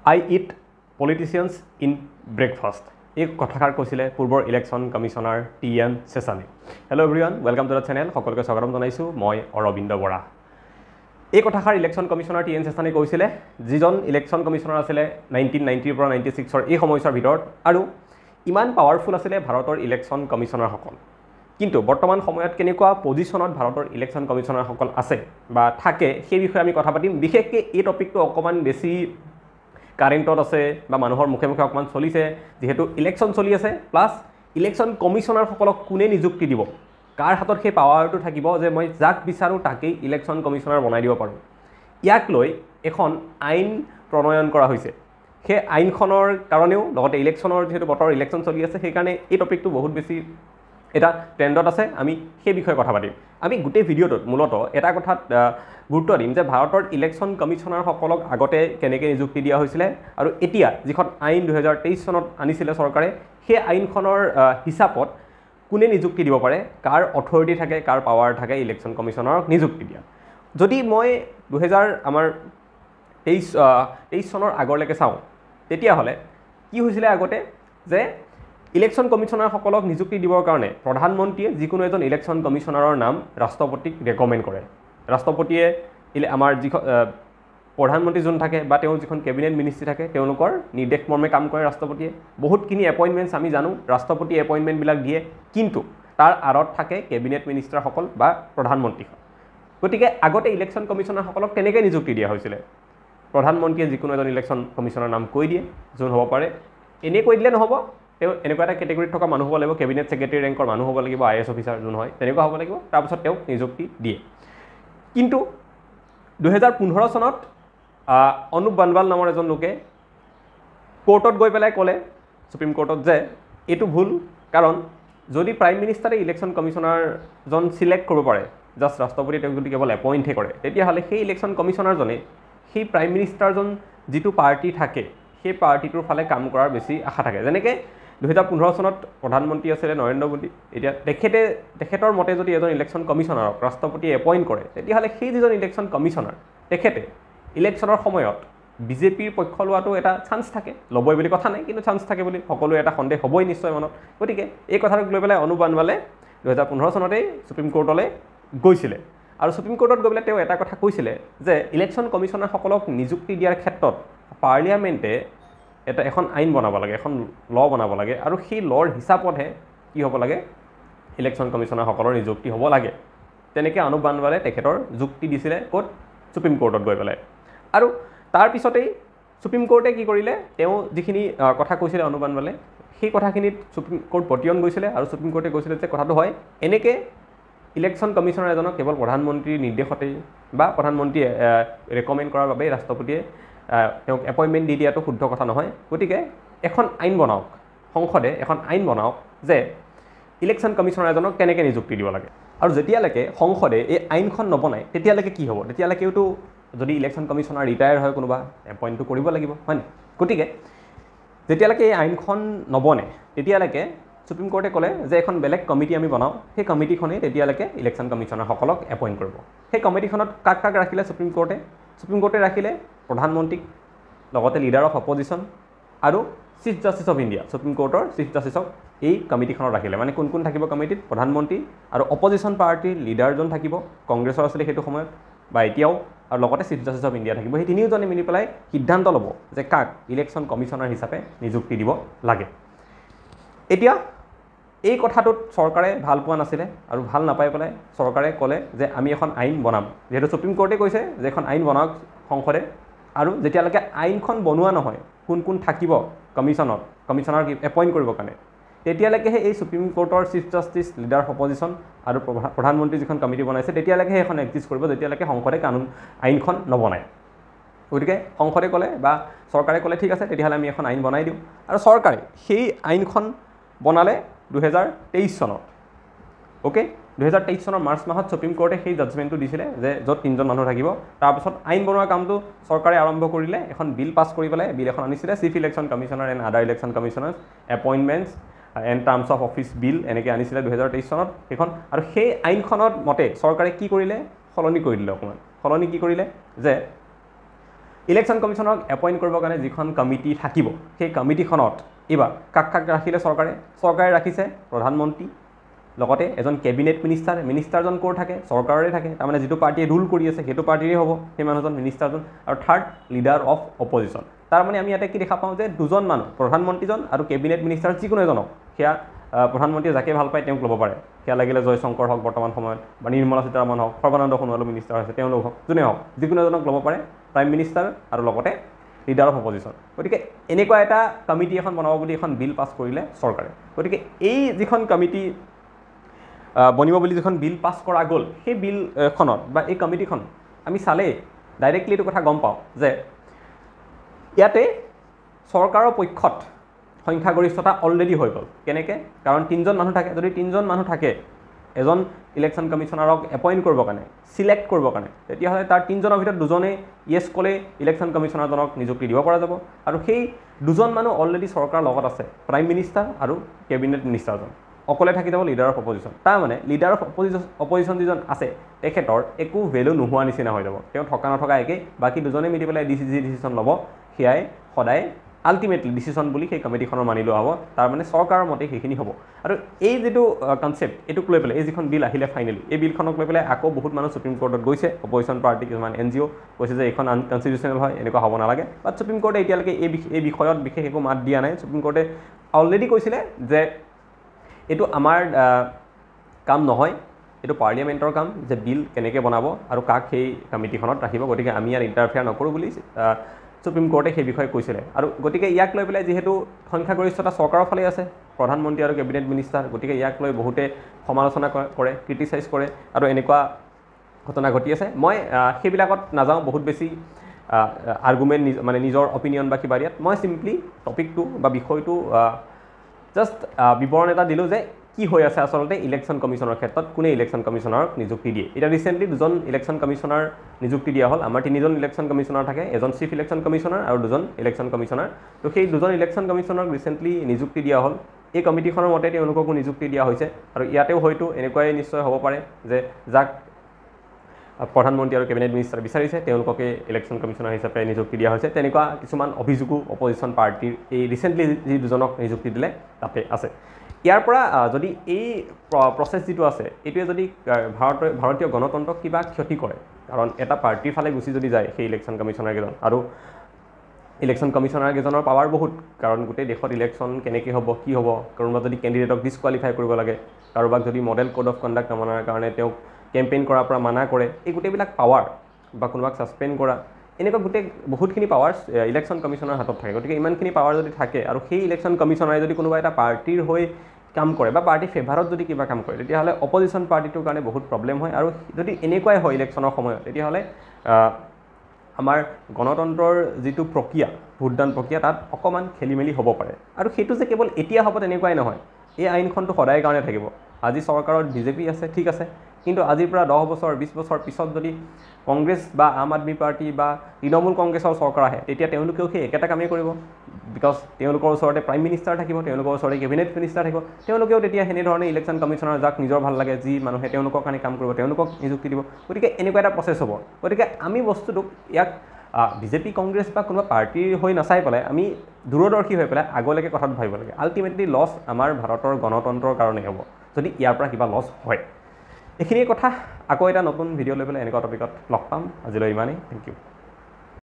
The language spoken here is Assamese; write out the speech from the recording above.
I eat politicians in breakfast. এই কথাষাৰ কৈছিলে পূৰ্বৰ ইলেকশ্যন কমিশনাৰ টি.এন. চেছানে। Hello' everyone, welcome to the channel. সকলোকে স্বাগতম জনাইছোঁ। মই অৰবিন্দ বৰা। এই কথাষাৰ ইলেকশ্যন কমিশনাৰ টি.এন. চেছানে কৈছিলে, যিজন ইলেকশ্যন কমিশনাৰ আছিলে 1990 পৰা 96 এই সময়ছোৱাৰ ভিতৰত, আৰু ইমান পাৱাৰফুল আছিলে ভাৰতৰ ইলেকশ্যন কমিশনাৰসকল। কিন্তু বৰ্তমান সময়ত কেনেকুৱা পজিশ্যনত ভাৰতৰ ইলেকশ্যন কমিশনাৰসকল আছে বা থাকে, সেই বিষয়ে আমি কথা পাতিম। বিশেষকৈ এই টপিকটো অকণমান বেছি কাৰেণ্টত আছে বা মানুহৰ মুখে মুখে অকণমান চলিছে, যিহেতু ইলেকশ্যন চলি আছে, প্লাছ ইলেকশ্যন কমিশনাৰসকলক কোনে নিযুক্তি দিব, কাৰ হাতত সেই পাৱাৰটো থাকিব যে মই যাক বিচাৰোঁ তাকেই ইলেকশ্যন কমিশনাৰ বনাই দিব পাৰোঁ। ইয়াক লৈ এখন আইন প্ৰণয়ন কৰা হৈছে। সেই আইনখনৰ কাৰণেও লগতে ইলেকশ্যনৰ যিহেতু বতৰ ইলেকশ্যন চলি আছে, সেইকাৰণে এই টপিকটো বহুত বেছি এটা ট্ৰেণ্ডত আছে। আমি সেই বিষয়ে কথা পাতিম। আমি গোটেই ভিডিঅ'টোত মূলতঃ এটা কথাত গুৰুত্ব দিম যে ভাৰতৰ ইলেকশ্যন কমিশনাৰসকলক আগতে কেনেকৈ নিযুক্তি দিয়া হৈছিলে, আৰু এতিয়া যিখন আইন 2023 চনত আনিছিলে চৰকাৰে, সেই আইনখনৰ হিচাপত কোনে নিযুক্তি দিব পাৰে, কাৰ অথৰিটি থাকে, কাৰ পাৱাৰ থাকে ইলেকশ্যন কমিশনাৰক নিযুক্তি দিয়া। যদি মই 2023 চনৰ আগলৈকে চাওঁ, তেতিয়াহ'লে কি হৈছিলে আগতে যে ইলেকশ্যন কমিশনাৰসকলক নিযুক্তি দিবৰ কাৰণে প্ৰধানমন্ত্ৰীয়ে যিকোনো এজন ইলেকশ্যন কমিশনাৰৰ নাম ৰাষ্ট্ৰপতিক ৰেকমেণ্ড কৰে। ৰাষ্ট্ৰপতিয়ে আমাৰ যিখন প্ৰধানমন্ত্ৰী যোন থাকে বা তেওঁৰ যিখন কেবিনেট মিনিষ্ট্ৰী থাকে, তেওঁলোকৰ নিৰ্দেশ মৰ্মে কাম কৰে ৰাষ্ট্ৰপতিয়ে। বহুতখিনি এপইণ্টমেণ্টছ আমি জানো ৰাষ্ট্ৰপতিয়ে এপইণ্টমেণ্টবিলাক দিয়ে, কিন্তু তাৰ আঁৰত থাকে কেবিনেট মিনিষ্টাৰসকল বা প্ৰধানমন্ত্ৰীখন। গতিকে আগতে ইলেকশ্যন কমিশনাৰসকলক তেনেকৈ নিযুক্তি দিয়া হৈছিলে। প্ৰধানমন্ত্ৰীয়ে যিকোনো এজন ইলেকশ্যন কমিশনাৰ নাম কৈ দিয়ে, যোন হ'ব পাৰে। এনেই কৈ দিলে নহ'ব, তেওঁ এনেকুৱা এটা কেটেগৰীত থকা মানুহ হ'ব লাগিব, কেবিনেট ছেক্ৰেটাৰী ৰেংকৰ মানুহ হ'ব লাগিব, IAS অফিচাৰ যোন হয় তেনেকুৱা হ'ব লাগিব। তাৰপিছত তেওঁক নিযুক্তি দিয়ে। কিন্তু 2015 চনত অনুপ বানৱাল নামৰ এজন লোকে কোৰ্টত গৈ পেলাই ক'লে, সুপ্ৰিম কোৰ্টত, যে এইটো ভুল, কাৰণ যদি প্ৰাইম মিনিষ্টাৰে ইলেকশ্যন কমিশনাৰজন চিলেক্ট কৰিব পাৰে, জাষ্ট ৰাষ্ট্ৰপতিয়ে তেওঁক যদি কেৱল এপইণ্টহে কৰে, তেতিয়াহ'লে সেই ইলেকশ্যন কমিশনাৰজনে সেই প্ৰাইম মিনিষ্টাৰজন যিটো পাৰ্টি থাকে, সেই পাৰ্টিটোৰ ফালে কাম কৰাৰ বেছি আশা থাকে। যেনেকৈ 2015 চনত প্ৰধানমন্ত্ৰী আছিলে নৰেন্দ্ৰ মোদী। এতিয়া তেখেতৰ মতে যদি এজন ইলেকশ্যন কমিশনাৰক ৰাষ্ট্ৰপতিয়ে এপইণ্ট কৰে, তেতিয়াহ'লে সেই যিজন ইলেকশ্যন কমিশনাৰ, তেখেতে ইলেকশ্যনৰ সময়ত বিজেপিৰ পক্ষ লোৱাটো এটা চান্স থাকে। ল'বই বুলি কথা নাই, কিন্তু চান্স থাকে বুলি সকলোৱে এটা সন্দেহ হ'বই নিশ্চয় মনত। গতিকে এই কথাটোক লৈ পেলাই অনুপ বানৱালে 2015 চনতেই সুপ্ৰিম কোৰ্টলৈ গৈছিলে, আৰু সুপ্ৰিম কোৰ্টত গৈ পেলাই তেওঁ এটা কথা কৈছিলে যে ইলেকশ্যন কমিশনাৰসকলক নিযুক্তি দিয়াৰ ক্ষেত্ৰত পাৰ্লিয়ামেণ্টে এখন আইন বনাব লাগে, এখন ল' বনাব লাগে, আৰু সেই ল'ৰ হিচাপতহে কি হ'ব লাগে, ইলেকশ্যন কমিশনাৰসকলৰ নিযুক্তি হ'ব লাগে। তেনেকৈ অনুপ বানৱালে তেখেতৰ যুক্তি দিছিলে ক'ত, সুপ্ৰিম কোৰ্টত গৈ পেলাই। আৰু তাৰপিছতেই সুপ্ৰিম কোৰ্টে কি কৰিলে, তেওঁ যিখিনি কথা কৈছিলে অনুপ বানৱালে, সেই কথাখিনিত সুপ্ৰিম কোৰ্ট পতিয়ন গৈছিলে, আৰু সুপ্ৰিম কোৰ্টে কৈছিলে যে কথাটো হয়, এনেকৈ ইলেকশ্যন কমিশনাৰ এজনক কেৱল প্ৰধানমন্ত্ৰীৰ নিৰ্দেশতেই বা প্ৰধানমন্ত্ৰীয়ে ৰেকমেণ্ড কৰাৰ বাবেই ৰাষ্ট্ৰপতিয়ে তেওঁক এপইণ্টমেণ্ট দি দিয়াটো শুদ্ধ কথা নহয়। গতিকে এখন আইন বনাওক, সংসদে এখন আইন বনাওক যে ইলেকশ্যন কমিশনাৰ এজনক কেনেকৈ নিযুক্তি দিব লাগে। আৰু যেতিয়ালৈকে সংসদে এই আইনখন নবনায়, তেতিয়ালৈকে কি হ'ব, তেতিয়ালৈকেওতো যদি ইলেকশ্যন কমিশনাৰ ৰিটায়াৰ হয় কোনোবা, এপইণ্টটো কৰিব লাগিব, হয়নে? গতিকে যেতিয়ালৈকে এই আইনখন নবনে, তেতিয়ালৈকে সুপ্ৰিম কোৰ্টে ক'লে যে এখন বেলেগ কমিটি আমি বনাওঁ, সেই কমিটিখনেই তেতিয়ালৈকে ইলেকশ্যন কমিশনাৰসকলক এপইণ্ট কৰিব। সেই কমিটিখনত কাক কাক ৰাখিলে সুপ্ৰিম কোৰ্টে? সুপ্ৰিম কোৰ্টে ৰাখিলে প্ৰধানমন্ত্ৰীক, লগতে লিডাৰ অফ অপজিশ্যন, আৰু chief justice of India. Supreme কোৰ্টৰ চিফ জাষ্টিছক এই কমিটিখনত ৰাখিলে। মানে কোন কোন থাকিব কমিটিত? প্ৰধানমন্ত্ৰী আৰু অপজিশ্যন পাৰ্টিৰ লিডাৰজন থাকিব, কংগ্ৰেছৰ আছিলে সেইটো সময়ত বা এতিয়াও, আৰু লগতে চিফ জাষ্টিছ অফ ইণ্ডিয়া থাকিব। সেই তিনিওজনে মিলি পেলাই সিদ্ধান্ত ল'ব যে কাক ইলেকশ্যন কমিশনাৰ হিচাপে নিযুক্তি দিব লাগে। এতিয়া এই কথাটোত চৰকাৰে ভাল পোৱা নাছিলে, আৰু ভাল নাপাই পেলাই চৰকাৰে ক'লে যে আমি এখন আইন বনাম। যিহেতু সুপ্ৰিম কোৰ্টে কৈছে যে এখন আইন বনাওক সংসদে, আৰু যেতিয়ালৈকে আইনখন বনোৱা নহয়, কোন কোন থাকিব কমিশনাৰক এপইণ্ট কৰিবৰ কাৰণে, তেতিয়ালৈকেহে এই সুপ্ৰিম কোৰ্টৰ chief justice, leader of opposition আৰু প্ৰধানমন্ত্ৰী যিখন কমিটি বনাইছে, তেতিয়ালৈকে সেইখন এক্সিষ্ট কৰিব, যেতিয়ালৈকে সংসদে আইনখন নবনায়। গতিকে সংসদে ক'লে বা চৰকাৰে ক'লে ঠিক আছে, তেতিয়াহ'লে আমি এখন আইন বনাই দিওঁ। আৰু চৰকাৰে সেই আইনখন বনালে 2023 চনত। অ'কে, 2023 চনৰ মাৰ্চ মাহত সুপ্ৰিম কোৰ্টে সেই জাজমেণ্টটো দিছিলে যে য'ত 3জন মানুহ থাকিব। তাৰপাছত আইন বনোৱা কামটো চৰকাৰে আৰম্ভ কৰিলে, এখন বিল পাছ কৰি পেলাই বিল এখন আনিছিলে, chief election commissioner and other election commissioners appointments and terms of office bill, এনেকৈ আনিছিলে 2023 চনত সেইখন। আৰু সেই আইনখনত মতে চৰকাৰে কি কৰিলে, সলনি কৰি দিলে অকণমান। সলনি কি কৰিলে যে ইলেকশ্যন কমিশ্যনক এপইণ্ট কৰিবৰ কাৰণে যিখন কমিটি থাকিব সেই কমিটিখনত এইবাৰ কাক কাক ৰাখিলে চৰকাৰে ৰাখিছে প্ৰধানমন্ত্ৰী লগতে এজন কেবিনেট মিনিষ্টাৰজন ক'ৰ থাকে চৰকাৰৰে থাকে তাৰমানে যিটো পাৰ্টিয়ে ৰুল কৰি আছে সেইটো পাৰ্টিৰে হ'ব সেই মানুহজন মিনিষ্টাৰজন আৰু থাৰ্ড লিডাৰ অফ অপজিশ্যন তাৰমানে আমি ইয়াতে কি দেখা পাওঁ যে দুজন মানুহ প্ৰধানমন্ত্ৰীজন আৰু কেবিনেট মিনিষ্টাৰ যিকোনো এজনক সেয়া প্ৰধানমন্ত্ৰীয়ে যাকে ভাল পায় তেওঁক ল'ব পাৰে সেয়া লাগিলে জয়শংকৰ হওক বৰ্তমান সময়ত বা নিৰ্মলা সীতাৰামন হওক সৰ্বানন্দ সোণোৱালো মিনিষ্টাৰ হৈছে তেওঁলোক হওক যোনে হওক যিকোনো এজনক ল'ব পাৰে প্ৰাইম মিনিষ্টাৰ আৰু লগতে লিডাৰ অফ অপজিশ্যন গতিকে এনেকুৱা এটা কমিটি এখন বনাব বুলি এখন বিল পাছ কৰিলে চৰকাৰে গতিকে এই যিখন কমিটি বনিব বুলি যিখন বিল পাছ কৰা গ'ল সেই বিলখনত বা এই কমিটিখন আমি চালেই ডাইৰেক্টলি এইটো কথা গম পাওঁ যে ইয়াতে চৰকাৰৰ পক্ষত সংখ্যাগৰিষ্ঠতা অলৰেডি হৈ গ'ল কেনেকৈ কাৰণ 3জন মানুহ থাকে যদি 3জন মানুহ থাকে এজন ইলেকশ্যন কমিশ্যনাৰক এপইণ্ট কৰিবৰ কাৰণে চিলেক্ট কৰিবৰ কাৰণে তেতিয়াহ'লে তাৰ 3জনৰ ভিতৰত 2জনে ইয়েছ ক'লে ইলেকশ্যন কমিশ্যনাৰজনক নিযুক্তি দিব পৰা যাব আৰু সেই 2জন মানুহ অলৰেডি চৰকাৰৰ লগত আছে প্ৰাইম মিনিষ্টাৰ আৰু কেবিনেট মিনিষ্টাৰজন অকলে থাকি যাব লিডাৰ অফ অপজিশ্যন তাৰমানে লিডাৰ অফ অপজিশ্যন যিজন আছে তেখেতৰ একো ভেলু নোহোৱা নিচিনা হৈ যাব তেওঁ থকা নথকা একেই বাকী 2জনে মিলি পেলাই যি ডিচিশ্যন ল'ব সেয়াই সদায় আল্টিমেটলি ডিচিশ্যন বুলি সেই কমিটিখনৰ মানি লোৱা হ'ব তাৰমানে চৰকাৰৰ মতে সেইখিনি হ'ব আৰু এই যিটো কনচেপ্ট এইটোক লৈ পেলাই এই যিখন বিল আহিলে ফাইনেলি এই বিলখনক লৈ পেলাই আকৌ বহুত মানুহ সুপ্ৰিম কোৰ্টত গৈছে অপজিশ্যন পাৰ্টি কিছুমান NGO কৈছে যে এইখন আনকনষ্টিটিউচনেল হয় এনেকুৱা হ'ব নালাগে বাট সুপ্ৰিম কোৰ্টে এতিয়ালৈকে এই বিষয়ত বিশেষ একো মাত দিয়া নাই সুপ্ৰিম কোৰ্টে অলৰেডি কৈছিলে যে এইটো আমাৰ কাম নহয় এইটো পাৰ্লিয়ামেণ্টৰ কাম যে বিল কেনেকৈ বনাব আৰু কাক সেই কমিটিখনত ৰাখিব গতিকে আমি ইয়াত ইণ্টাৰফেয়াৰ নকৰোঁ বুলি সুপ্ৰিম কোৰ্টে সেই বিষয়ে কৈছিলে আৰু গতিকে ইয়াক লৈ পেলাই যিহেতু সংখ্যাগৰিষ্ঠতা চৰকাৰৰ ফালে আছে প্ৰধানমন্ত্ৰী আৰু কেবিনেট মিনিষ্টাৰ গতিকে ইয়াক লৈ বহুতে সমালোচনা কৰে ক্ৰিটিচাইজ কৰে আৰু এনেকুৱা ঘটনা ঘটি আছে মই সেইবিলাকত নাযাওঁ বহুত বেছি আৰ্গুমেণ্ট মানে নিজৰ অপিনিয়ন বা কিবা দিয়াত মই চিম্পলি টপিকটো বা বিষয়টো জাষ্ট বিৱৰণ এটা দিলোঁ যে কি হৈ আছে আচলতে ইলেকশ্যন কমিশ্যনৰ ক্ষেত্ৰত কোনে ইলেকশ্যন কমিশ্যনাৰক নিযুক্তি দিয়ে এতিয়া ৰিচেণ্টলি 2জন ইলেকশ্যন কমিশ্যনাৰ নিযুক্তি দিয়া হ'ল আমাৰ 3জন ইলেকশ্যন কমিশ্যনাৰ থাকে এজন চিফ ইলেকশ্যন কমিশ্যনাৰ আৰু 2জন ইলেকশ্যন কমিশ্যনাৰ তো সেই 2জন ইলেকশ্যন কমিশ্যনাৰক ৰিচেণ্টলি নিযুক্তি দিয়া হ'ল এই কমিটিখনৰ মতে তেওঁলোককো নিযুক্তি দিয়া হৈছে আৰু ইয়াতেও হয়তো এনেকুৱাই নিশ্চয় হ'ব পাৰে যে যাক প্ৰধানমন্ত্ৰী আৰু কেবিনেট মিনিষ্টাৰ বিচাৰিছে তেওঁলোককে ইলেকশ্যন কমিশ্যনাৰ হিচাপে নিযুক্তি দিয়া হৈছে তেনেকুৱা কিছুমান অভিযোগো অপজিশ্যন পাৰ্টিৰ এই ৰিচেণ্টলি যি 2জনক নিযুক্তি দিলে তাতে আছে ইয়াৰ পৰা যদি এই প্ৰচেছ যিটো আছে এইটোৱে যদি ভাৰতীয় গণতন্ত্ৰক কিবা ক্ষতি কৰে কাৰণ এটা পাৰ্টিৰ ফালে গুচি যদি যায় সেই ইলেকশ্যন কমিশ্যনাৰকেইজন আৰু ইলেকশ্যন কমিশ্যনাৰকেইজনৰ পাৱাৰ বহুত কাৰণ গোটেই দেশত ইলেকশ্যন কেনেকৈ হ'ব কি হ'ব কোনোবা যদি কেণ্ডিডেটক ডিছকুৱালিফাই কৰিব লাগে কাৰোবাক যদি মডেল কোড অফ কণ্ডাক্ট নমনাৰ কাৰণে তেওঁক কেম্পেইন কৰাৰ পৰা মানা কৰে এই গোটেইবিলাক পাৱাৰ বা কোনোবাক ছাছপেণ্ড কৰা এনেকুৱা গোটেই বহুতখিনি পাৱাৰ ইলেকশ্যন কমিশ্যনৰ হাতত থাকে গতিকে ইমানখিনি পাৱাৰ যদি থাকে আৰু সেই ইলেকশ্যন কমিশ্যনাৰে যদি কোনোবা এটা পাৰ্টিৰ হৈ কাম কৰে বা পাৰ্টিৰ ফেভাৰত যদি কিবা কাম কৰে তেতিয়াহ'লে অপজিশ্যন পাৰ্টিটোৰ কাৰণে বহুত প্ৰব্লেম হয় আৰু যদি এনেকুৱাই হয় ইলেকশ্যনৰ সময়ত তেতিয়াহ'লে আমাৰ গণতন্ত্ৰৰ যিটো প্ৰক্ৰিয়া ভোটদান প্ৰক্ৰিয়া তাত অকণমান খেলিমেলি হ'ব পাৰে আৰু সেইটো যে কেৱল এতিয়া হ'ব তেনেকুৱাই নহয় এই আইনখনটো সদায় কাৰণে থাকিব আজি চৰকাৰত বিজেপি আছে ঠিক আছে কিন্তু আজিৰ পৰা 10 বছৰ 20 বছৰ পিছত যদি কংগ্ৰেছ বা আম আদমি পাৰ্টি বা তৃণমূল কংগ্ৰেছৰ চৰকাৰ আহে তেতিয়া তেওঁলোকেও সেই একেটা কামেই কৰিব বিকজ তেওঁলোকৰ ওচৰতে প্ৰাইম মিনিষ্টাৰ থাকিব তেওঁলোকৰ ওচৰতে কেবিনেট মিনিষ্টাৰ থাকিব তেওঁলোকেও তেতিয়া সেনেধৰণে ইলেকশ্যন কমিশ্যনাৰ যাক নিজৰ ভাল লাগে যি মানুহে তেওঁলোকৰ কাৰণে কাম কৰিব তেওঁলোকক নিযুক্তি দিব গতিকে এনেকুৱা এটা প্ৰচেছ হ'ব গতিকে আমি বস্তুটোক ইয়াক বিজেপি কংগ্ৰেছ বা কোনোবা পাৰ্টিৰ হৈ নাচাই পেলাই আমি দূৰদৰ্শী হৈ পেলাই আগলৈকে কথাটো ভাবিব লাগে আল্টিমেটলি লছ আমাৰ ভাৰতৰ গণতন্ত্ৰৰ কাৰণে হ'ব যদি ইয়াৰ পৰা কিবা লছ হয় এইখিনিয়ে কথা আকৌ এটা নতুন ভিডিঅ' লৈ পেলাই এনেকুৱা টপিকত লগ পাম আজিলৈ ইমানেই থেংক ইউ